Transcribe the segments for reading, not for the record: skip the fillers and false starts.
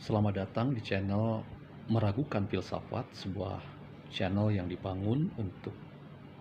Selamat datang di channel Meragukan Filsafat, sebuah channel yang dibangun untuk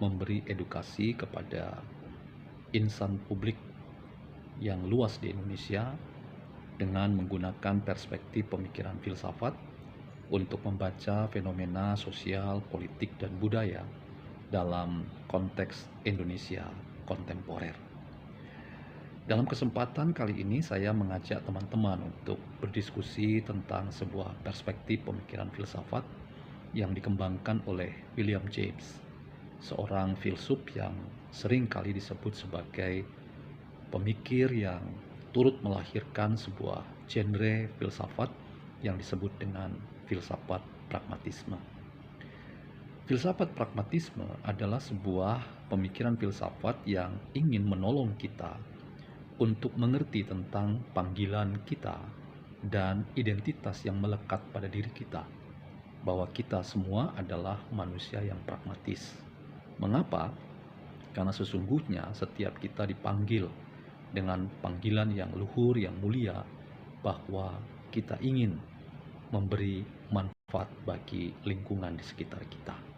memberi edukasi kepada insan publik yang luas di Indonesia dengan menggunakan perspektif pemikiran filsafat untuk membaca fenomena sosial, politik, dan budaya dalam konteks Indonesia kontemporer. Dalam kesempatan kali ini saya mengajak teman-teman untuk berdiskusi tentang sebuah perspektif pemikiran filsafat yang dikembangkan oleh William James, seorang filsuf yang sering kali disebut sebagai pemikir yang turut melahirkan sebuah genre filsafat yang disebut dengan filsafat pragmatisme. Filsafat pragmatisme adalah sebuah pemikiran filsafat yang ingin menolong kita untuk mengerti tentang panggilan kita dan identitas yang melekat pada diri kita, bahwa kita semua adalah manusia yang pragmatis. Mengapa? Karena sesungguhnya setiap kita dipanggil dengan panggilan yang luhur, yang mulia, bahwa kita ingin memberi manfaat bagi lingkungan di sekitar kita.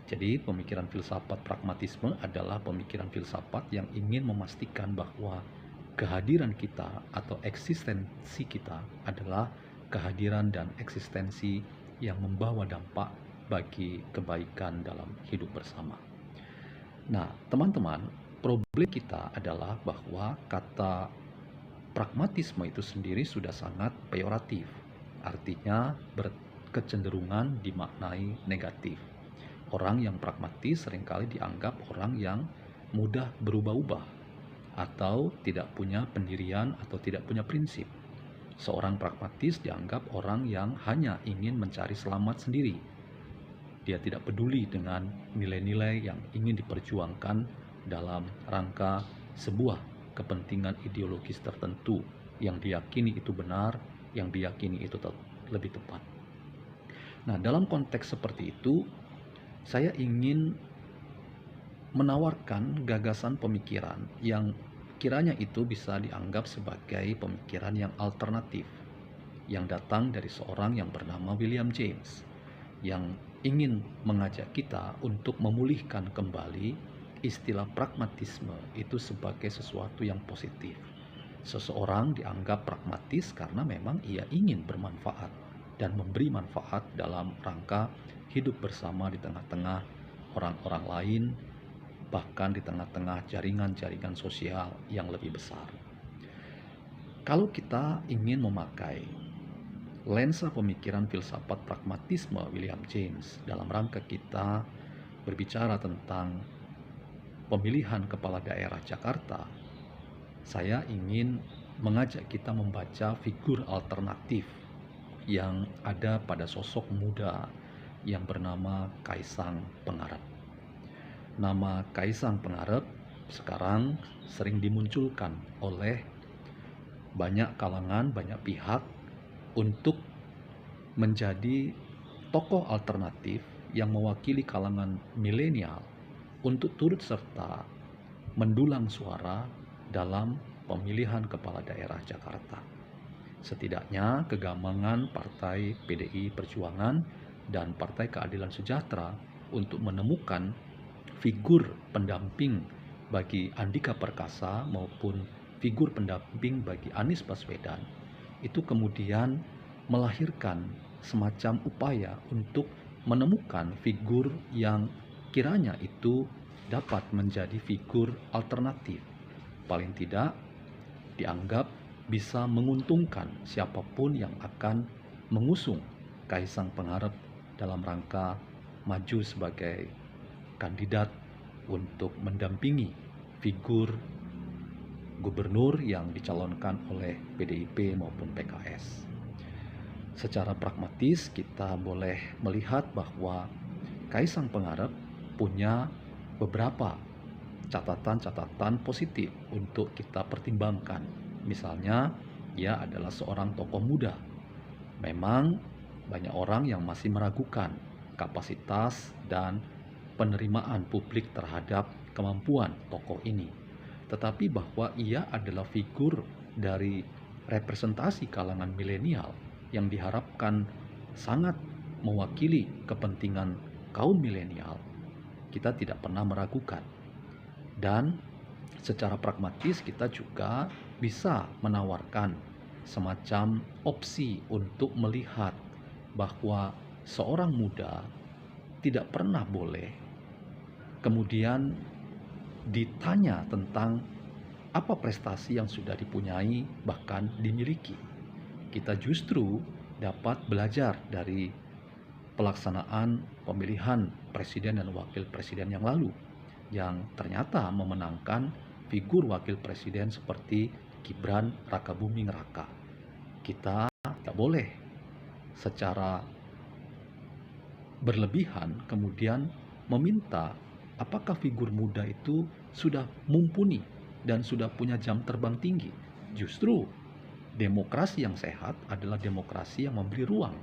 Jadi pemikiran filsafat pragmatisme adalah pemikiran filsafat yang ingin memastikan bahwa kehadiran kita atau eksistensi kita adalah kehadiran dan eksistensi yang membawa dampak bagi kebaikan dalam hidup bersama. Nah, teman-teman, problem kita adalah bahwa kata pragmatisme itu sendiri sudah sangat peyoratif, artinya berkecenderungan dimaknai negatif. Orang yang pragmatis seringkali dianggap orang yang mudah berubah-ubah atau tidak punya pendirian atau tidak punya prinsip. Seorang pragmatis dianggap orang yang hanya ingin mencari selamat sendiri. Dia tidak peduli dengan nilai-nilai yang ingin diperjuangkan dalam rangka sebuah kepentingan ideologis tertentu yang diyakini itu benar, yang diyakini itu lebih tepat. Nah, dalam konteks seperti itu, saya ingin menawarkan gagasan pemikiran yang kiranya itu bisa dianggap sebagai pemikiran yang alternatif, yang datang dari seorang yang bernama William James, yang ingin mengajak kita untuk memulihkan kembali istilah pragmatisme itu sebagai sesuatu yang positif. Seseorang dianggap pragmatis karena memang ia ingin bermanfaat dan memberi manfaat dalam rangka hidup bersama di tengah-tengah orang-orang lain, bahkan di tengah-tengah jaringan-jaringan sosial yang lebih besar. Kalau kita ingin memakai lensa pemikiran filsafat pragmatisme William James dalam rangka kita berbicara tentang pemilihan kepala daerah Jakarta, saya ingin mengajak kita membaca figur alternatif yang ada pada sosok muda yang bernama Kaisang Pangarep. Nama Kaisang Pangarep sekarang sering dimunculkan oleh banyak kalangan, banyak pihak untuk menjadi tokoh alternatif yang mewakili kalangan milenial untuk turut serta mendulang suara dalam pemilihan kepala daerah Jakarta. Setidaknya kegamangan Partai PDI Perjuangan dan Partai Keadilan Sejahtera untuk menemukan figur pendamping bagi Andika Perkasa maupun figur pendamping bagi Anies Baswedan itu kemudian melahirkan semacam upaya untuk menemukan figur yang kiranya itu dapat menjadi figur alternatif, paling tidak dianggap bisa menguntungkan siapapun yang akan mengusung Kaisang Pangarep dalam rangka maju sebagai kandidat untuk mendampingi figur gubernur yang dicalonkan oleh PDIP maupun PKS. Secara pragmatis kita boleh melihat bahwa Kaisang Pangarep punya beberapa catatan-catatan positif untuk kita pertimbangkan. Misalnya, ia adalah seorang tokoh muda. Memang banyak orang yang masih meragukan kapasitas dan penerimaan publik terhadap kemampuan tokoh ini. Tetapi bahwa ia adalah figur dari representasi kalangan milenial yang diharapkan sangat mewakili kepentingan kaum milenial, kita tidak pernah meragukan. Dan secara pragmatis kita juga bisa menawarkan semacam opsi untuk melihat bahwa seorang muda tidak pernah boleh kemudian ditanya tentang apa prestasi yang sudah dipunyai bahkan dimiliki. Kita justru dapat belajar dari pelaksanaan pemilihan presiden dan wakil presiden yang lalu, yang ternyata memenangkan figur wakil presiden seperti Gibran Rakabuming Raka. Kita tidak boleh secara berlebihan kemudian meminta apakah figur muda itu sudah mumpuni dan sudah punya jam terbang tinggi. Justru demokrasi yang sehat adalah demokrasi yang memberi ruang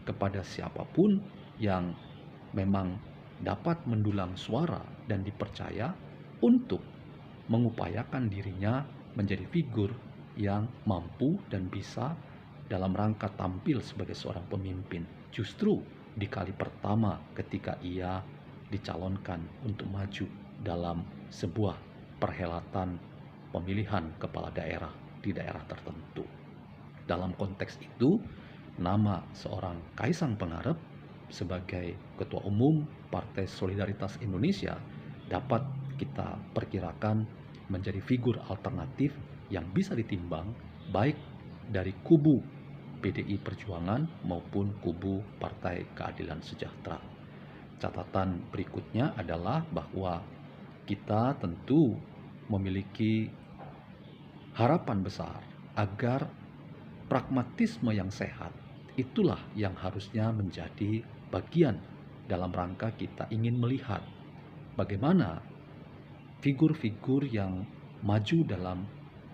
kepada siapapun yang memang dapat mendulang suara dan dipercaya untuk mengupayakan dirinya menjadi figur yang mampu dan bisa dalam rangka tampil sebagai seorang pemimpin. Justru di kali pertama ketika ia dicalonkan untuk maju dalam sebuah perhelatan pemilihan kepala daerah di daerah tertentu. Dalam konteks itu, nama seorang Kaisang Pangarep sebagai Ketua Umum Partai Solidaritas Indonesia dapat kita perkirakan menjadi figur alternatif yang bisa ditimbang baik dari kubu PDI Perjuangan maupun kubu Partai Keadilan Sejahtera. Catatan berikutnya adalah bahwa kita tentu memiliki harapan besar agar pragmatisme yang sehat itulah yang harusnya menjadi bagian dalam rangka kita ingin melihat bagaimana figur-figur yang maju dalam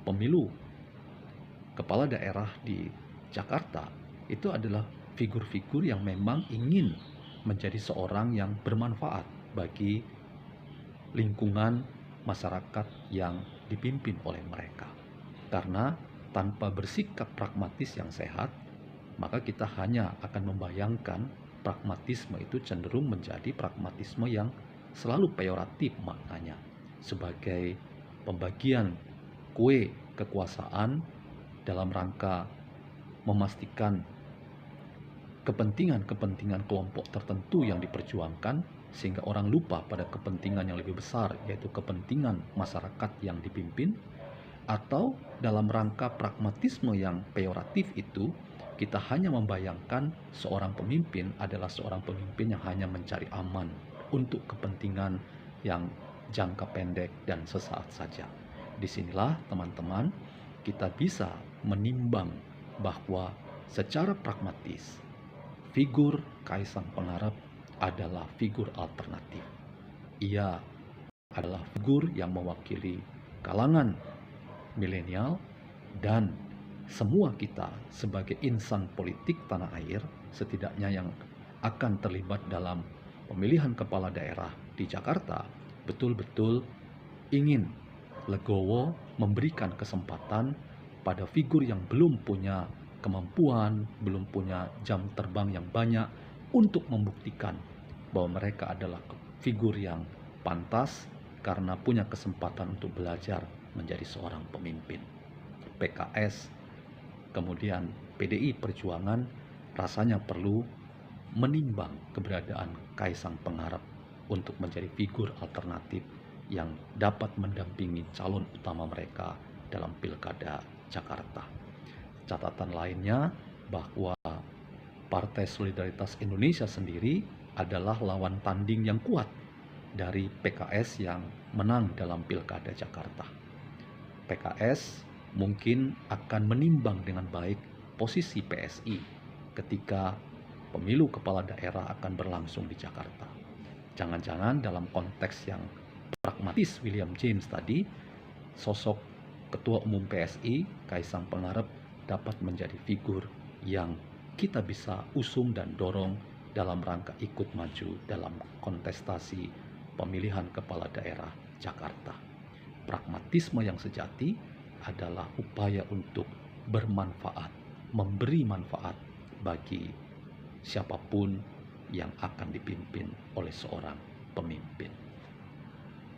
pemilu kepala daerah di Jakarta itu adalah figur-figur yang memang ingin menjadi seorang yang bermanfaat bagi lingkungan masyarakat yang dipimpin oleh mereka. Karena tanpa bersikap pragmatis yang sehat, maka kita hanya akan membayangkan pragmatisme itu cenderung menjadi pragmatisme yang selalu peyoratif maknanya, sebagai pembagian kue kekuasaan dalam rangka memastikan kepentingan-kepentingan kelompok tertentu yang diperjuangkan, sehingga orang lupa pada kepentingan yang lebih besar, yaitu kepentingan masyarakat yang dipimpin. Atau dalam rangka pragmatisme yang peyoratif itu, kita hanya membayangkan seorang pemimpin adalah seorang pemimpin yang hanya mencari aman untuk kepentingan yang jangka pendek dan sesaat saja. Disinilah teman-teman kita bisa menimbang bahwa secara pragmatis figur Kaisang Pangarep adalah figur alternatif. Ia adalah figur yang mewakili kalangan milenial dan semua kita sebagai insan politik tanah air, setidaknya yang akan terlibat dalam pemilihan kepala daerah di Jakarta, betul-betul ingin legowo memberikan kesempatan pada figur yang belum punya kemampuan, belum punya jam terbang yang banyak untuk membuktikan bahwa mereka adalah figur yang pantas karena punya kesempatan untuk belajar menjadi seorang pemimpin. PKS, kemudian PDI Perjuangan rasanya perlu menimbang keberadaan Kaisang Pangarep untuk menjadi figur alternatif yang dapat mendampingi calon utama mereka dalam Pilkada Jakarta. Catatan lainnya bahwa Partai Solidaritas Indonesia sendiri adalah lawan tanding yang kuat dari PKS yang menang dalam Pilkada Jakarta. PKS mungkin akan menimbang dengan baik posisi PSI ketika pemilu kepala daerah akan berlangsung di Jakarta. Jangan-jangan dalam konteks yang pragmatis William James tadi, sosok Ketua Umum PSI, Kaisang Pangarep, dapat menjadi figur yang kita bisa usung dan dorong dalam rangka ikut maju dalam kontestasi pemilihan kepala daerah Jakarta. Pragmatisme yang sejati adalah upaya untuk bermanfaat, memberi manfaat bagi siapapun yang akan dipimpin oleh seorang pemimpin.